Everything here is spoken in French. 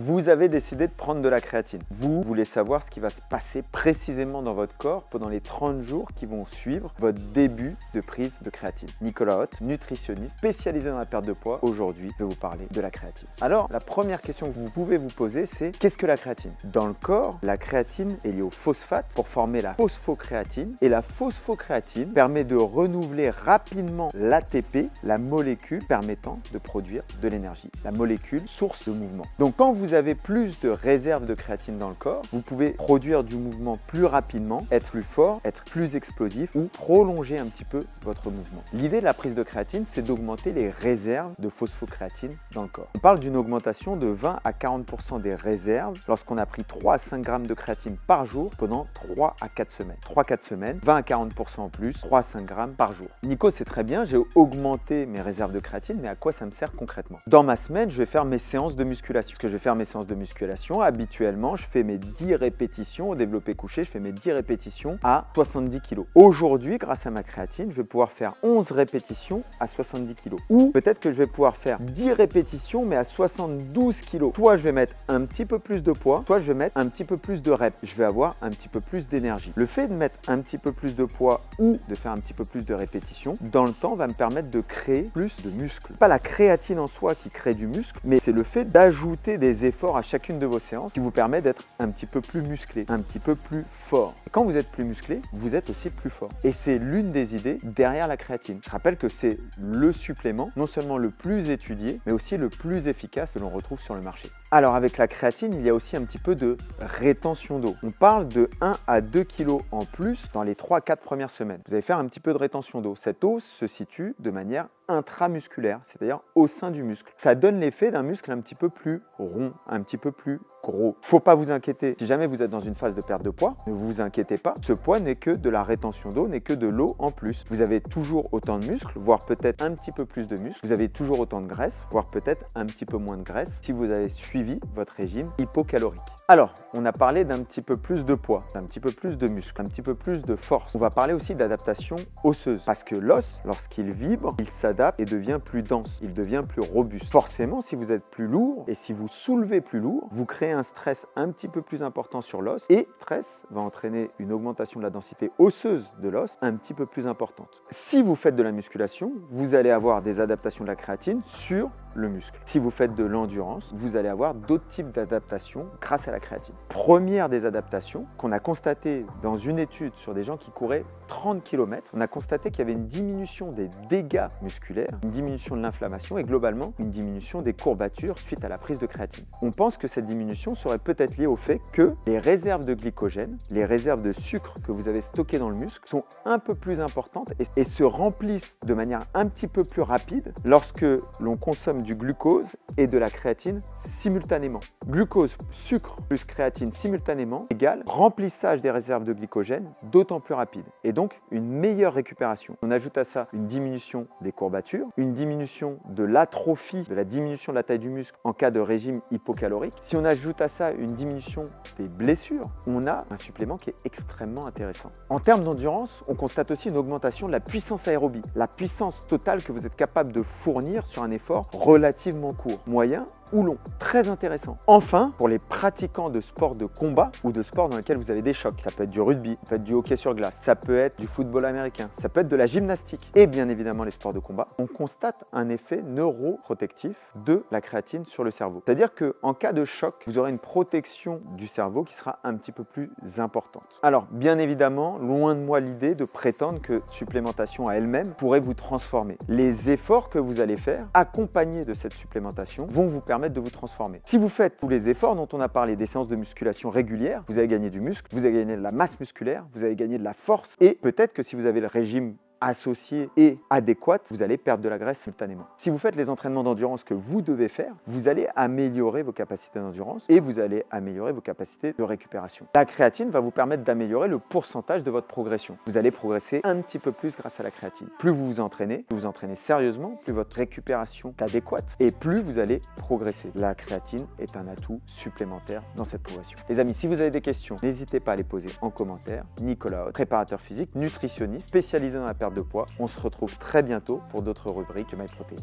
Vous avez décidé de prendre de la créatine. Vous voulez savoir ce qui va se passer précisément dans votre corps pendant les 30 jours qui vont suivre votre début de prise de créatine. Nicolas Hott, nutritionniste spécialisé dans la perte de poids. Aujourd'hui, je vais vous parler de la créatine. Alors, la première question que vous pouvez vous poser, c'est qu'est-ce que la créatine? Dans le corps, la créatine est liée au phosphate pour former la phosphocréatine. Et la phosphocréatine permet de renouveler rapidement l'ATP, la molécule permettant de produire de l'énergie. La molécule source de mouvement. Donc, quand vous avez plus de réserves de créatine dans le corps, vous pouvez produire du mouvement plus rapidement, être plus fort, être plus explosif ou prolonger un petit peu votre mouvement. L'idée de la prise de créatine, c'est d'augmenter les réserves de phosphocréatine dans le corps. On parle d'une augmentation de 20 à 40% des réserves lorsqu'on a pris 3 à 5 grammes de créatine par jour pendant 3 à 4 semaines. 3-4 semaines, 20 à 40% en plus, 3 à 5 grammes par jour. Nico, c'est très bien, j'ai augmenté mes réserves de créatine, mais à quoi ça me sert concrètement? Dans ma semaine, je vais faire mes séances de musculation. Que je vais faire mes séances de musculation, habituellement, je fais mes 10 répétitions au développé couché, je fais mes 10 répétitions à 70 kg. Aujourd'hui, grâce à ma créatine, je vais pouvoir faire 11 répétitions à 70 kg. Ou peut-être que je vais pouvoir faire 10 répétitions, mais à 72 kg. Soit je vais mettre un petit peu plus de poids, soit je vais mettre un petit peu plus de reps. Je vais avoir un petit peu plus d'énergie. Le fait de mettre un petit peu plus de poids ou de faire un petit peu plus de répétitions, dans le temps, va me permettre de créer plus de muscles. Pas la créatine en soi qui crée du muscle, mais c'est le fait d'ajouter des efforts à chacune de vos séances qui vous permet d'être un petit peu plus musclé, un petit peu plus fort. Et quand vous êtes plus musclé, vous êtes aussi plus fort. Et c'est l'une des idées derrière la créatine. Je rappelle que c'est le supplément non seulement le plus étudié, mais aussi le plus efficace que l'on retrouve sur le marché. Alors avec la créatine, il y a aussi un petit peu de rétention d'eau. On parle de 1 à 2 kg en plus dans les 3 à 4 premières semaines. Vous allez faire un petit peu de rétention d'eau. Cette eau se situe de manière intramusculaire, c'est-à-dire au sein du muscle. Ça donne l'effet d'un muscle un petit peu plus rond, un petit peu plus gros. Faut pas vous inquiéter. Si jamais vous êtes dans une phase de perte de poids, ne vous inquiétez pas. Ce poids n'est que de la rétention d'eau, n'est que de l'eau en plus. Vous avez toujours autant de muscles, voire peut-être un petit peu plus de muscles. Vous avez toujours autant de graisse, voire peut-être un petit peu moins de graisse si vous avez suivi votre régime hypocalorique. Alors, on a parlé d'un petit peu plus de poids, d'un petit peu plus de muscles, un petit peu plus de force. On va parler aussi d'adaptation osseuse parce que l'os, lorsqu'il vibre, il s'adapte et devient plus dense, il devient plus robuste. Forcément, si vous êtes plus lourd et si vous soulevez plus lourd, vous créez un stress un petit peu plus important sur l'os et stress va entraîner une augmentation de la densité osseuse de l'os un petit peu plus importante. Si vous faites de la musculation, vous allez avoir des adaptations de la créatine sur le muscle. Si vous faites de l'endurance, vous allez avoir d'autres types d'adaptations grâce à la créatine. Première des adaptations qu'on a constatées dans une étude sur des gens qui couraient 30 km, on a constaté qu'il y avait une diminution des dégâts musculaires, une diminution de l'inflammation et globalement une diminution des courbatures suite à la prise de créatine. On pense que cette diminution serait peut-être liée au fait que les réserves de glycogène, les réserves de sucre que vous avez stockées dans le muscle sont un peu plus importantes et se remplissent de manière un petit peu plus rapide lorsque l'on consomme du glucose et de la créatine simultanément. Glucose, sucre plus créatine simultanément égale remplissage des réserves de glycogène d'autant plus rapide et donc une meilleure récupération. On ajoute à ça une diminution des courbatures, une diminution de l'atrophie, de la diminution de la taille du muscle en cas de régime hypocalorique. Si on ajoute à ça une diminution des blessures, on a un supplément qui est extrêmement intéressant. En termes d'endurance, on constate aussi une augmentation de la puissance aérobie, la puissance totale que vous êtes capable de fournir sur un effort relativement court, moyen ou long. Très intéressant. Enfin, pour les pratiquants de sports de combat ou de sports dans lesquels vous avez des chocs, ça peut être du rugby, ça peut être du hockey sur glace, ça peut être du football américain, ça peut être de la gymnastique et bien évidemment les sports de combat, on constate un effet neuroprotectif de la créatine sur le cerveau. C'est-à-dire qu'en cas de choc, vous aurez une protection du cerveau qui sera un petit peu plus importante. Alors, bien évidemment, loin de moi l'idée de prétendre que supplémentation à elle-même pourrait vous transformer. Les efforts que vous allez faire, accompagnés de cette supplémentation, vont vous permettre de vous transformer. Si vous faites tous les efforts dont on a parlé, des séances de musculation régulières, vous allez gagner du muscle, vous allez gagner de la masse musculaire, vous allez gagner de la force et peut-être que si vous avez le régime associé et adéquate, vous allez perdre de la graisse simultanément. Si vous faites les entraînements d'endurance que vous devez faire, vous allez améliorer vos capacités d'endurance et vous allez améliorer vos capacités de récupération. La créatine va vous permettre d'améliorer le pourcentage de votre progression. Vous allez progresser un petit peu plus grâce à la créatine. Plus vous vous entraînez sérieusement, plus votre récupération est adéquate et plus vous allez progresser. La créatine est un atout supplémentaire dans cette progression. Les amis, si vous avez des questions, n'hésitez pas à les poser en commentaire. Nicolas Hott, préparateur physique, nutritionniste, spécialisé dans la perte de poids. On se retrouve très bientôt pour d'autres rubriques MyProtein.